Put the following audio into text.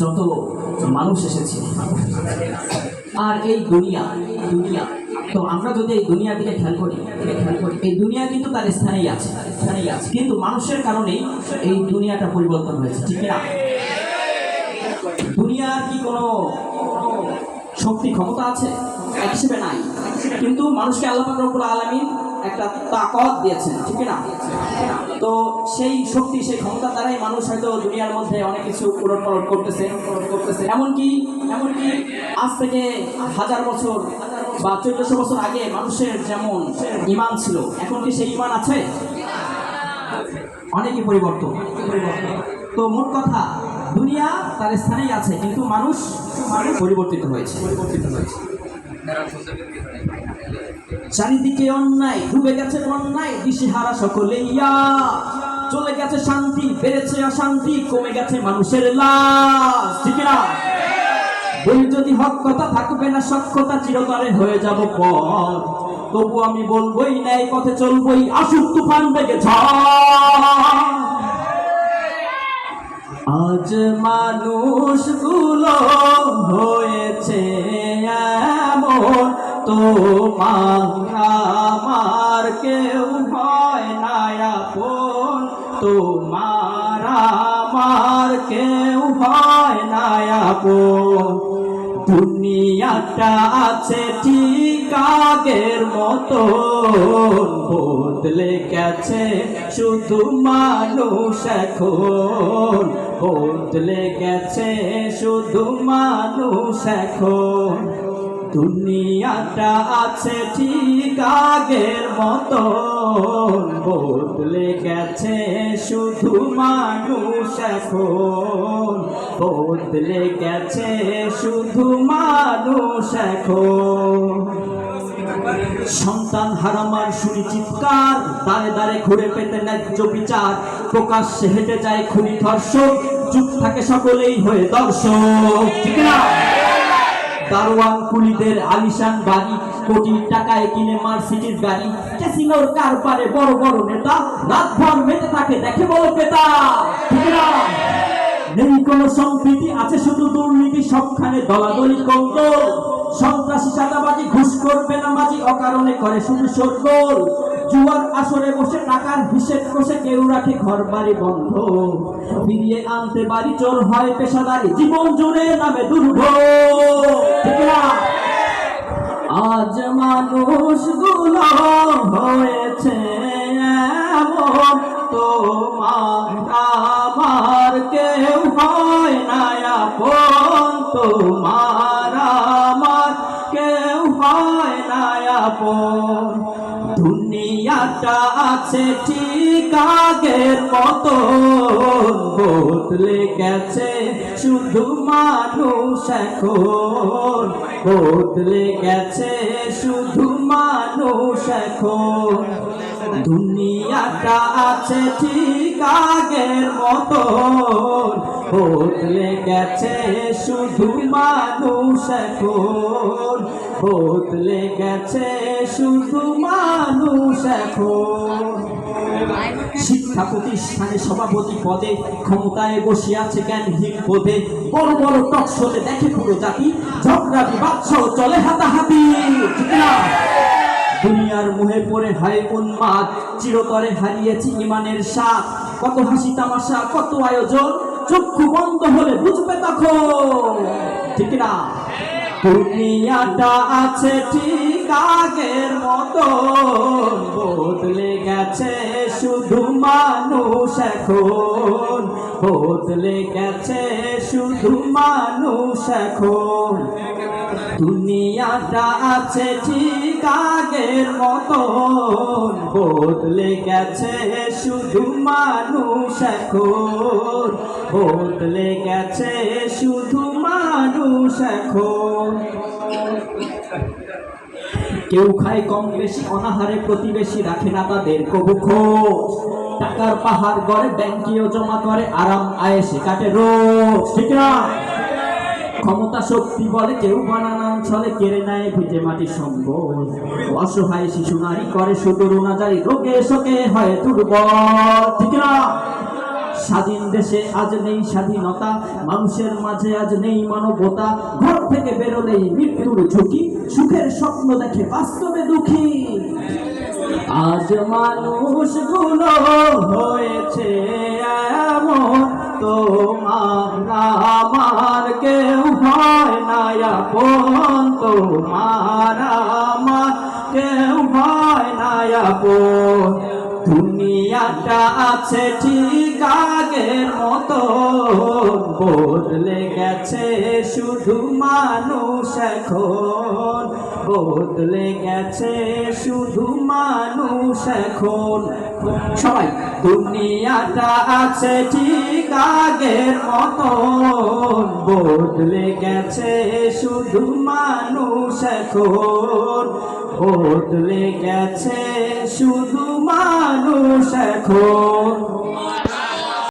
যত মানুষ এসেছে, আর এই দুনিয়া দুনিয়া তো আমরা যদি এই দুনিয়ার দিকে খেয়াল করি, এই দুনিয়া কিন্তু তার স্থানেই আছে, কিন্তু মানুষের কারণেই এই দুনিয়াটা পরিবর্তন হয়েছে, ঠিক না? দুনিয়ার কি কোনো শক্তি ক্ষমতা আছে? এক হিসেবে নাই, কিন্তু মানুষকে আল্লাহ পাক রব্বুল আলামিন একটা তাকত দিয়েছেন, ঠিক না? তো সেই শক্তি, সেই ক্ষমতা দ্বারাই মানুষ হয়তো দুনিয়ার মধ্যে অনেক কিছু উলটপালট করতেছে। এমনকি আজ থেকে 1000 বছর বা 1400 বছর আগে মানুষের যেমন ঈমান ছিল, এখন কি সেই ঈমান আছে? অনেকই পরিবর্তন। তো মোট কথা, দুনিয়া তার স্থানেই আছে, কিন্তু মানুষ পরিবর্তিত হয়েছে। চারিদিকে অন্যায়, ডুবে গেছে অন্যায়, দিশেহারা সকলেইয়া, চলে গেছে শান্তি, বেড়েছে অশান্তি, কমে গেছে মানুষের লাশ, ঠিক না? বলি যদি হক কথা, থাকবে না সক্ষতা, চিরতরে হয়ে যাব পর, তবু আমি বলবোই না এই পথে চলবই, আসুক তুফান বেগে ঝড়। আজ মানুষগুলো হয়েছে এমন, তোমার আমার কেউ হয় না আপন, তোমার আমার কেউ হয় না আপন। দুনিয়াটা আছে ঠিক আগের মতো, বদলে গেছে শুধু মানুষ এখন, বদলে গেছে শুধু মানুষ এখন। দুনিয়াটা আছে ঠিক আগের মতো, বদলে গেছে শুধু মানুষ এখন, বদলে গেছে শুধু মানুষ এখন। সন্তান হারামার শুনি চিৎকার, দাঁড়ে দাঁড়ে ঘুরে পেতে ন্যায্য বিচার, প্রকাশ্যে হেঁটে যায় খুনি ধর্ষক, চুপ থাকে সকলেই হয়ে দর্শক, ঠিক না? দারোয়ান কুলিদের আলিশান বাড়ি, কোটি টাকায় কিনে মার্সিডিজ গাড়ি, ক্যাসিনোর কারবারে বড় বড় নেতা, রাতভর মেতে থাকে দেখে বড় পেতা, ঠিক না? নেই কোনো সম্প্রীতি, আছে শুধু দুর্নীতি, সবখানে দলাদলি কন্দল, সন্ত্রাসী চাঁদাবাজি, ঘুষখোর বেনামাজি, অকারণে করে শুধু শোরগোল, জুয়ার আসরে বসে টাকার হিসেব কষে কেউ রাখে ঘর বাড়ি বন্ধ, ফিরিয়ে আনতে বাড়ি চোর হয় পেশাদারি, জীবন জুড়ে নামে দুর্ভোগ, ঠিক না? আজ মানুষগুলো হয়েছে এমন, তোমার আমার কেউ হয় না আপন, তোমার আমার কেউ হয় না আপন। দুনিয়াটা আছে ঠিক আগের মতো, বদলে গেছে শুধু মানুষ এখন, বদলে গেছে শুধু মানুষ এখন। দুনিয়াটা আছে ঠিক আগের মতো, বদলে গেছে শুধু মানুষ এখন, বদলে গেছে শুধু মানুষ এখন। শিক্ষা প্রতিষ্ঠানে সভাপতি পদে ক্ষমতায় বসে আছে জ্ঞানহীন পদে, বড় বড় টকশোতে দেখে পুরো জাতি, ঝগড়া বিবাদ চলে হাতাহাতি, ঠিক না? দুনিয়ার মোহে পড়ে হয় উন্মাদ, চিরতরে হারিয়েছি ইমানের স্বাদ, কত হাসি তামাশা কত আয়োজন, চক্ষু বন্ধ হলে বুঝবে তখন, ঠিক না? দুনিয়াটা আছে ঠিক আগের মতো, বদলে গেছে শুধু মানুষ এখন, বদলে গেছে শুধু মানুষ এখন। দুনিয়াটা আছে ঠিক আগের মতো, বদলে গেছে শুধু মানুষ এখন, বদলে গেছে শুধু মানুষ এখন। কেউ খায় কম বেশি অনাহারে, প্রতিবেশী রাখে না তাদের কবু খোঁজ, টাকার পাহাড় গড়ে ব্যাংকেও জমা করে, আরাম আয়েশে কাটে রোজ, ঠিক না? ক্ষমতা শক্তি বলে কেউ বানানান ছলে, কেড়ে নেয় ভিজে মাটি সম্বল, অসহায় শিশু নারী করে শুধু রুনাজারি, রোগে শোকে হয় দুর্বল, ঠিক না? স্বাধীন দেশে আজ নেই স্বাধীনতা, মানুষের মাঝে আজ নেই মানবতা। ঘর থেকে বেরোলেই মৃত্যুর ঝুঁকি, সুখের স্বপ্ন দেখে বাস্তবে দুঃখী। আজ মানুষগুলো হয়েছে এমন, তোমার আমার কেউ হয় না আপন, তোমার আমার কেউ হয় না আপন। দুনিয়াটা আছে ঠিক আগের মতো, বদলে গেছে শুধু মানুষ এখন, বদলে গেছে শুধু মানুষ এখন। সবাই, দুনিয়াটা আছে ঠিক আগের মতো, বদলে গেছে শুধু মানুষ এখন, বদলে গেছে শুধু মানুষ এখন।